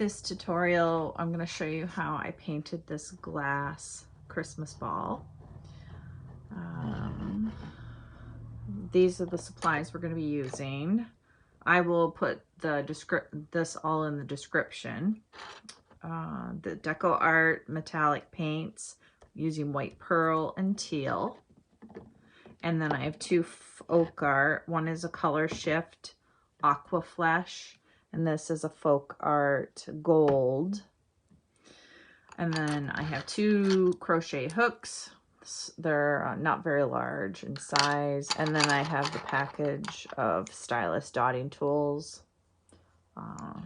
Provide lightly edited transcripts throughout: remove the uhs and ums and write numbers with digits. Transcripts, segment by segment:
This tutorial, I'm going to show you how I painted this glass Christmas ball. These are the supplies we're going to be using. I will put this all in the description. The DecoArt metallic paints using white pearl and teal. And then I have two FolkArt. One is a color shift Aqua flesh, and this is a FolkArt gold. And then I have two crochet hooks. They're not very large in size. And then I have the package of Stylus dotting tools. I've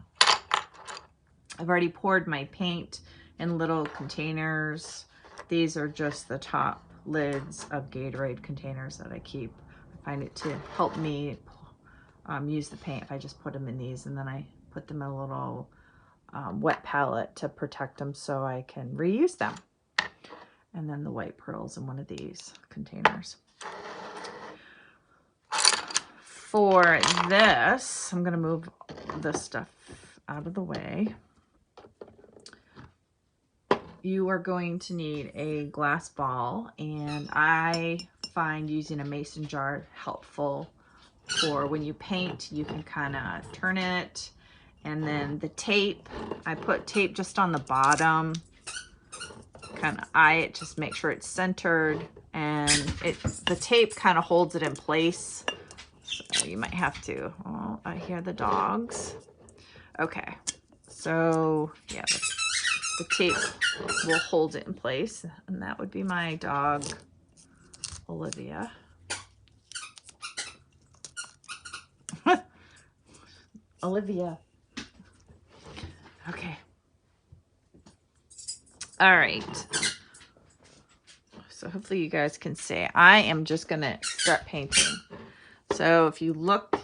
already poured my paint in little containers. These are just the top lids of Gatorade containers that I keep. I find it to help me use the paint if I just put them in these, and then I put them in a little wet palette to protect them so I can reuse them. And then the white pearls in one of these containers. For this, I'm going to move this stuff out of the way. You are going to need a glass ball, and I find using a mason jar helpful for when you paint. You can kind of turn it, and then the tape, I put tape just on the bottom, kind of eye it, just make sure it's centered, and the tape kind of holds it in place. So you might have to, oh, I hear the dogs. Okay, so yeah, the tape will hold it in place, and that would be my dog, Olivia. Olivia. Okay. All right. So hopefully you guys can see. I am just going to start painting. So if you look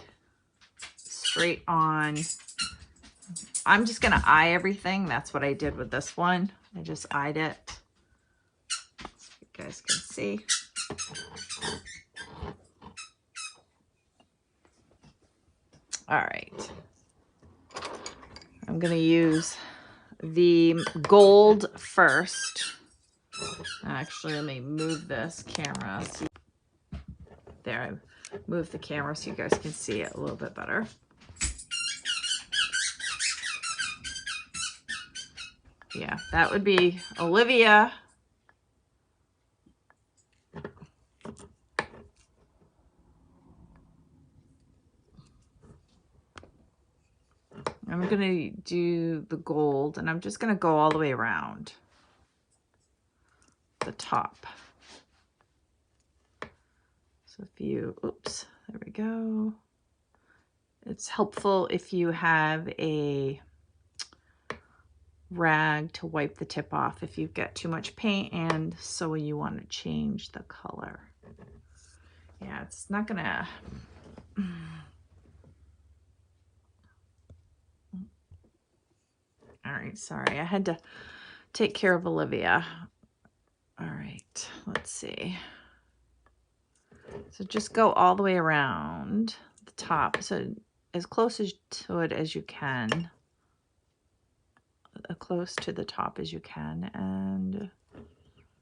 straight on, I'm just going to eye everything. That's what I did with this one. I just eyed it. So you guys can see. All right. I'm going to use the gold first. Actually, let me move this camera. There, I moved the camera so you guys can see it a little bit better. Yeah, that would be Olivia. I'm going to do the gold, and I'm just going to go all the way around the top. So if you, oops, there we go. It's helpful if you have a rag to wipe the tip off if you've got too much paint and so you want to change the color. Yeah, it's not going to... All right, sorry, I had to take care of Olivia. All right, let's see. So just go all the way around the top, so as close to it as you can, close to the top as you can, and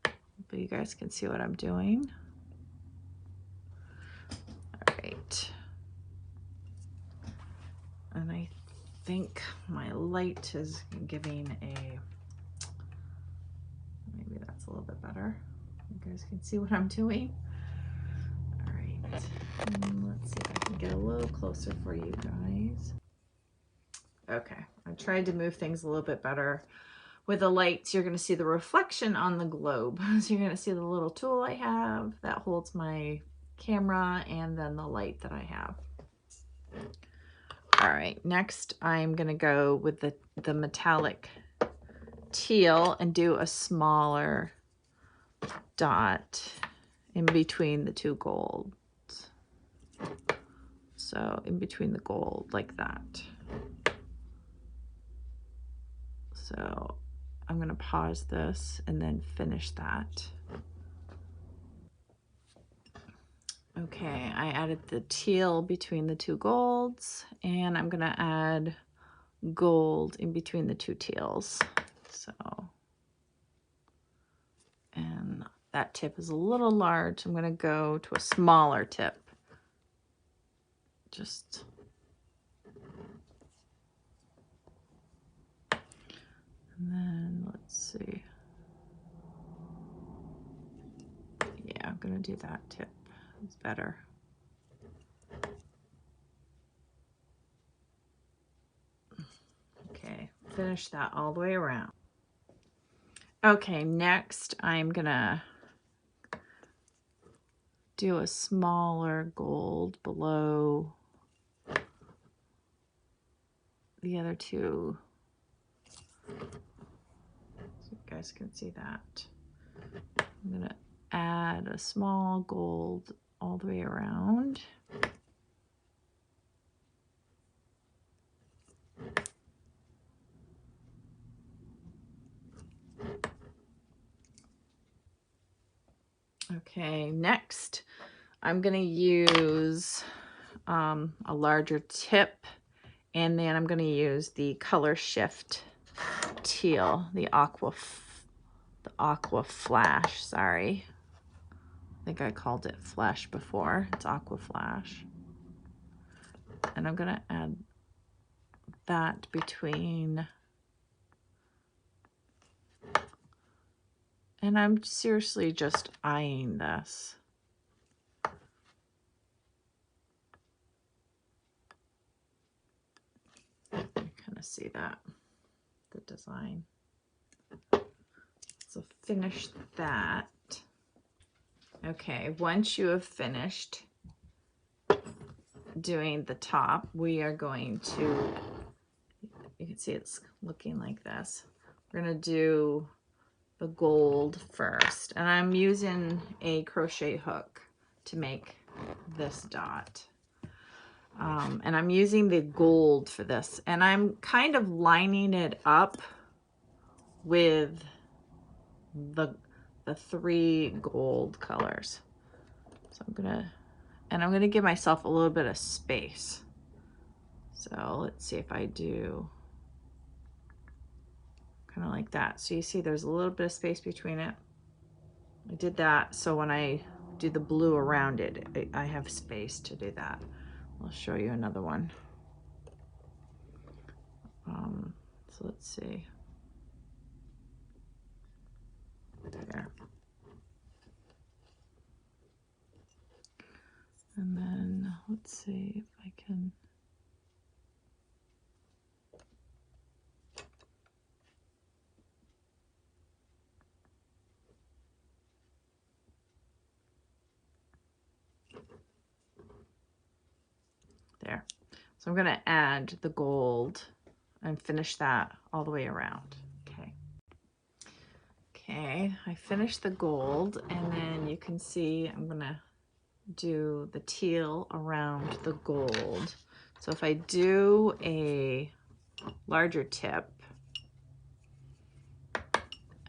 hopefully you guys can see what I'm doing. All right, and I think my light is giving a, maybe that's a little bit better. You guys can see what I'm doing. All right, and let's see if I can get a little closer for you guys. Okay, I tried to move things a little bit better. With the lights, you're going to see the reflection on the globe. So you're going to see the little tool I have that holds my camera, and then the light that I have. All right, next I'm going to go with the metallic teal and do a smaller dot in between the two golds. So in between the gold, like that. So I'm going to pause this and then finish that. Okay, I added the teal between the two golds, and I'm going to add gold in between the two teals. So, and that tip is a little large. I'm going to go to a smaller tip. Just and then let's see. Yeah, I'm going to do that tip. It's better. Okay, finish that all the way around. Okay, next I'm gonna do a smaller gold below the other two. So you guys can see that. I'm gonna add a small gold all the way around. Okay, next I'm gonna use a larger tip, and then I'm gonna use the color shift teal, the aqua flash, sorry. I think I called it flash before. It's aqua flash. And I'm gonna add that between, and I'm seriously just eyeing this. You kind of see that, the design. So finish that. Okay, once you have finished doing the top, we are going to, you can see it's looking like this. We're gonna do the gold first, and I'm using a crochet hook to make this dot. And I'm using the gold for this, and I'm kind of lining it up with the three gold colors. So I'm gonna give myself a little bit of space. So let's see if I do kind of like that. So you see there's a little bit of space between it. I did that so when I do the blue around it, I have space to do that. I'll show you another one. So let's see. There. And then let's see if I can. There. So I'm going to add the gold and finish that all the way around. Okay. Okay, I finished the gold, and then you can see I'm going to do the teal around the gold. So if I do a larger tip,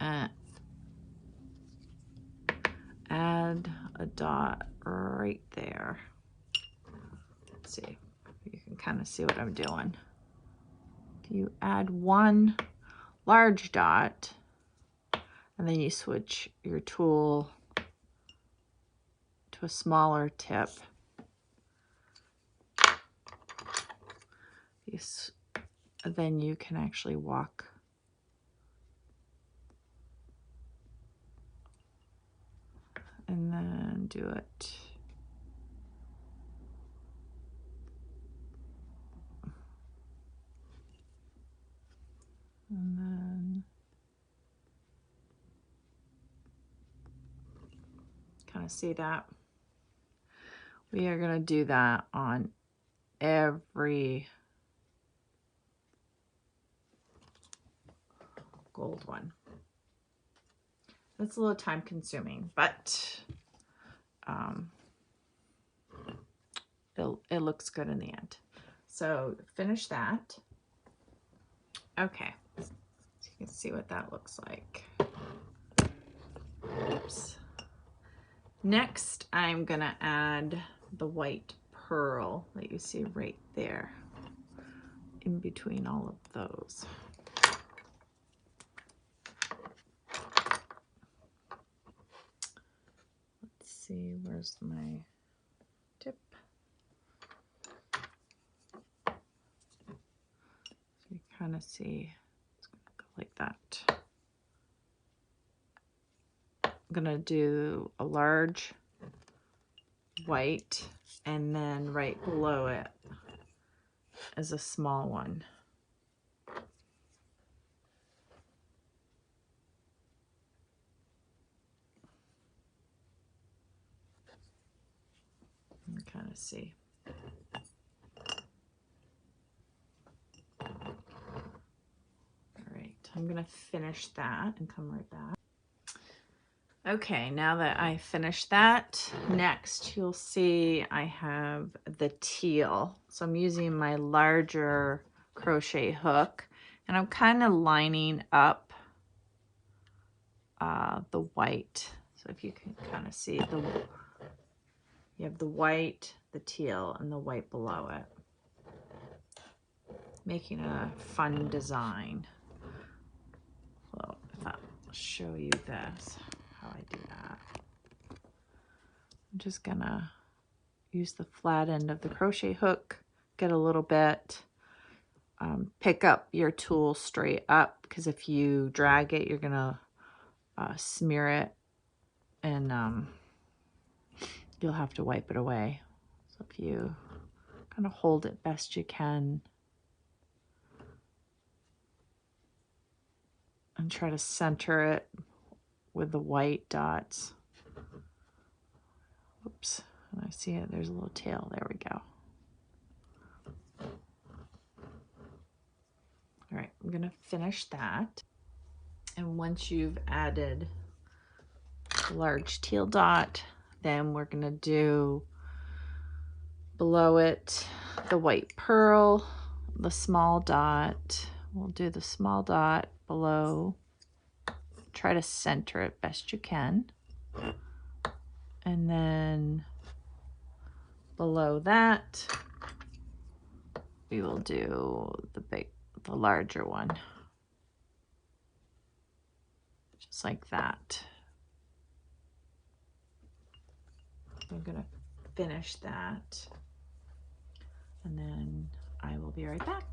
add a dot right there. Let's see, you can kind of see what I'm doing. You add one large dot, and then you switch your tool to a smaller tip. Then you can actually walk and then do it. And then kind of see that. We are going to do that on every gold one. It's a little time consuming, but it looks good in the end. So finish that. Okay, so you can see what that looks like. Oops. Next, I'm gonna add the white pearl that you see right there. in between all of those. Let's see, where's my tip? So you kind of see it's going to go like that. I'm going to do a large white, and then right below it is a small one. You can kind of see. All right, I'm going to finish that and come right back. Okay, now that I finished that, next you'll see I have the teal. So I'm using my larger crochet hook, and I'm kind of lining up the white. So if you can kind of see, you have the white, the teal, and the white below it, making a fun design. So if I'll show you this, how I do that. I'm just gonna use the flat end of the crochet hook, get a little bit, pick up your tool straight up, because if you drag it, you're gonna smear it, and you'll have to wipe it away. So if you kind of hold it best you can and try to center it with the white dots. Oops, and I see it, there's a little tail, there we go. All right, I'm gonna finish that. And once you've added a large teal dot, then we're gonna do below it the white pearl, the small dot. We'll do the small dot below. Try to center it best you can. And then below that, we will do the larger one. Just like that. I'm gonna finish that, and then I will be right back.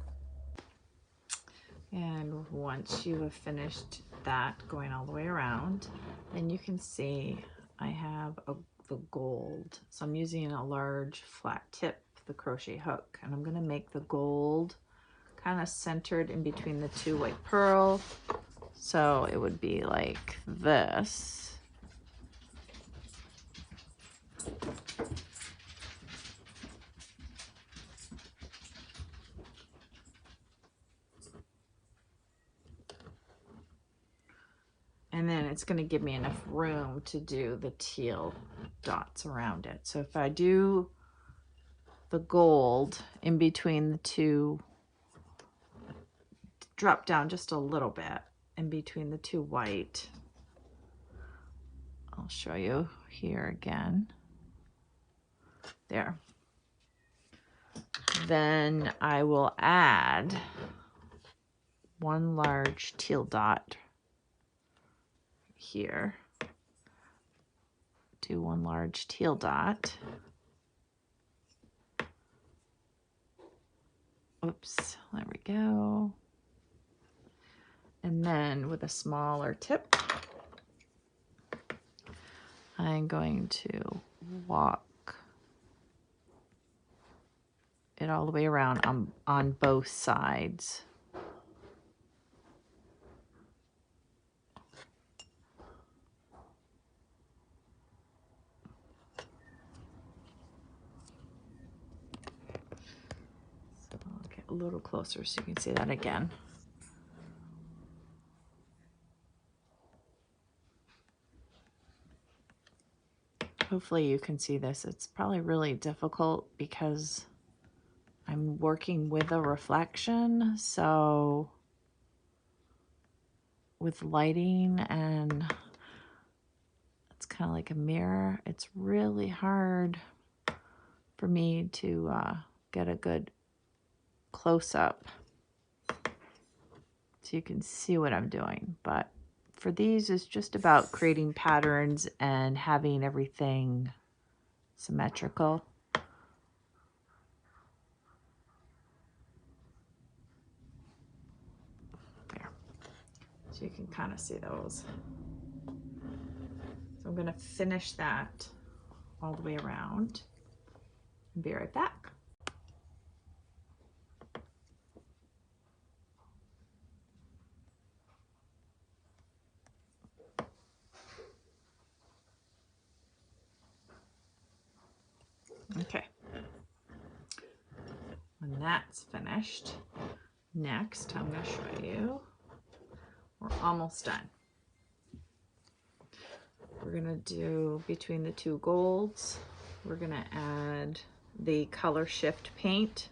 And once you have finished that going all the way around, then you can see I have the gold. So I'm using a large flat tip, the crochet hook, and I'm gonna make the gold kind of centered in between the two white pearl. So it would be like this. And then it's going to give me enough room to do the teal dots around it. So if I do the gold in between the two, drop down just a little bit in between the two white. I'll show you here again. There. Then I will add one large teal dot here. Do one large teal dot. Oops, there we go. And then with a smaller tip, I'm going to walk it all the way around on both sides. So I'll get a little closer so you can see that again. Hopefully you can see this. It's probably really difficult because I'm working with a reflection, so with lighting, and it's kind of like a mirror. It's really hard for me to get a good close up so you can see what I'm doing. But for these, it's just about creating patterns and having everything symmetrical. There. So you can kind of see those. So I'm going to finish that all the way around and be right back. Okay. When that's finished, next I'm going to show you, we're almost done. We're going to do between the two golds, we're going to add the color shift paint,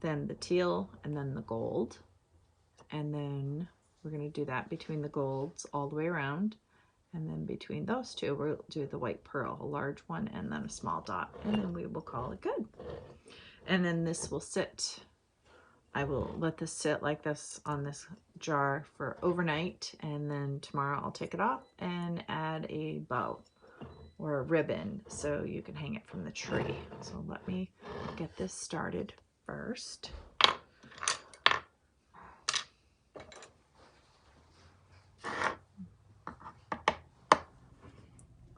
then the teal, and then the gold. And then we're going to do that between the golds all the way around. And then between those two, we'll do the white pearl, a large one, and then a small dot. And then we will call it good. And then this will sit, I will let this sit like this on this jar for overnight. And then tomorrow I'll take it off and add a bow or a ribbon so you can hang it from the tree. So let me get this started first.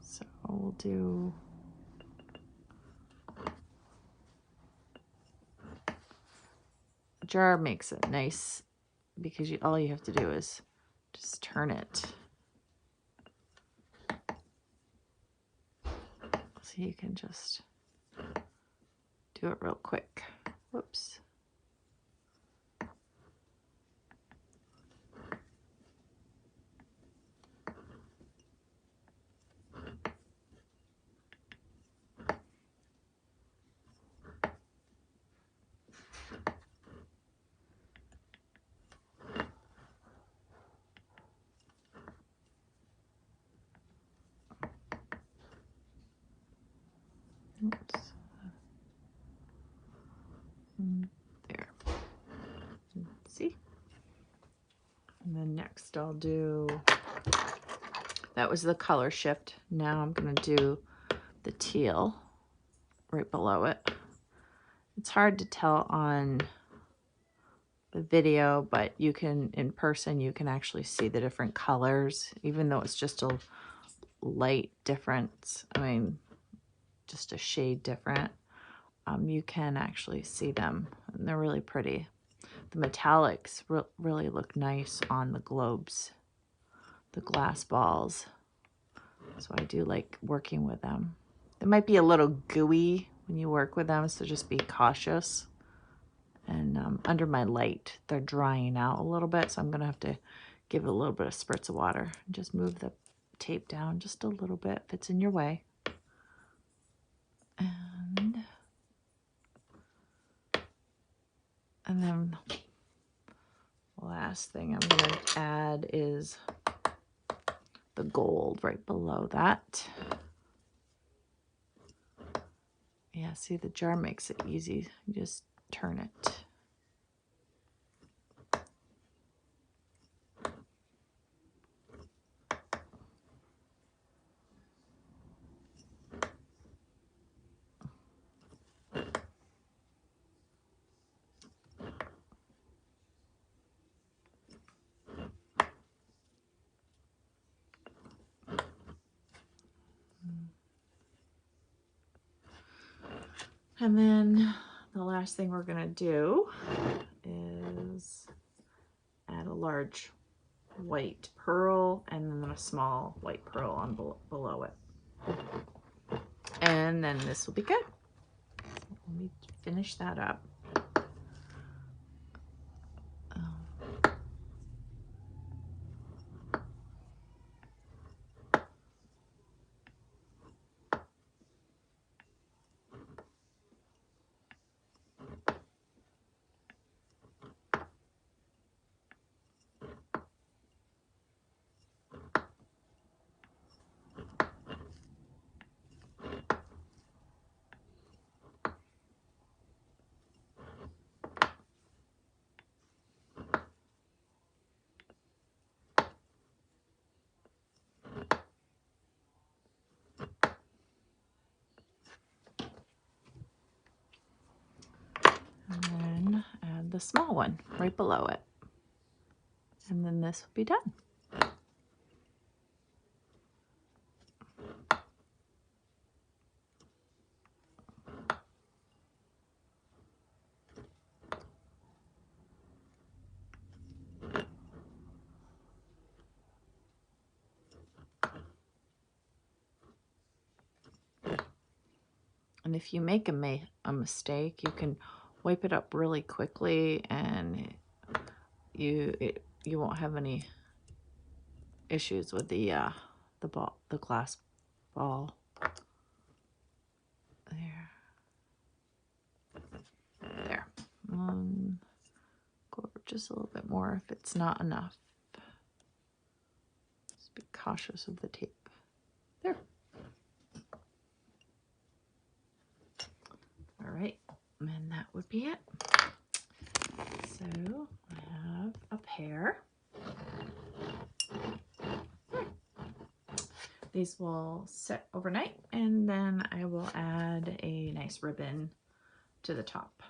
So we'll do a jar, makes it nice because all you have to do is just turn it. So you can just do it real quick. Whoops. Oops. There. See? And then next I'll do, that was the color shift. Now I'm going to do the teal right below it. It's hard to tell on the video, but you can, in person, you can actually see the different colors, even though it's just a light difference. I mean, just a shade different. You can actually see them, and they're really pretty. The metallics really look nice on the globes, the glass balls. So I do like working with them. They might be a little gooey when you work with them, so just be cautious. And under my light, they're drying out a little bit, so I'm going to have to give it a little bit of spurts of water. Just move the tape down just a little bit if it's in your way. And then the last thing I'm going to add is the gold right below that. Yeah, see, the jar makes it easy. You just turn it. And then the last thing we're going to do is add a large white pearl and then a small white pearl on below it. And then this will be good. Let me finish that up. the small one right below it. And then this will be done. And if you make a mistake, you can wipe it up really quickly, and you won't have any issues with the glass ball. There. Go over just a little bit more if it's not enough. Just be cautious of the tape. There. All right, and that would be it. So I have a pair. These will sit overnight, and then I will add a nice ribbon to the top.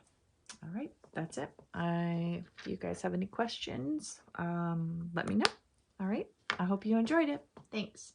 All right, that's it. If you guys have any questions, let me know. All right, I hope you enjoyed it. Thanks.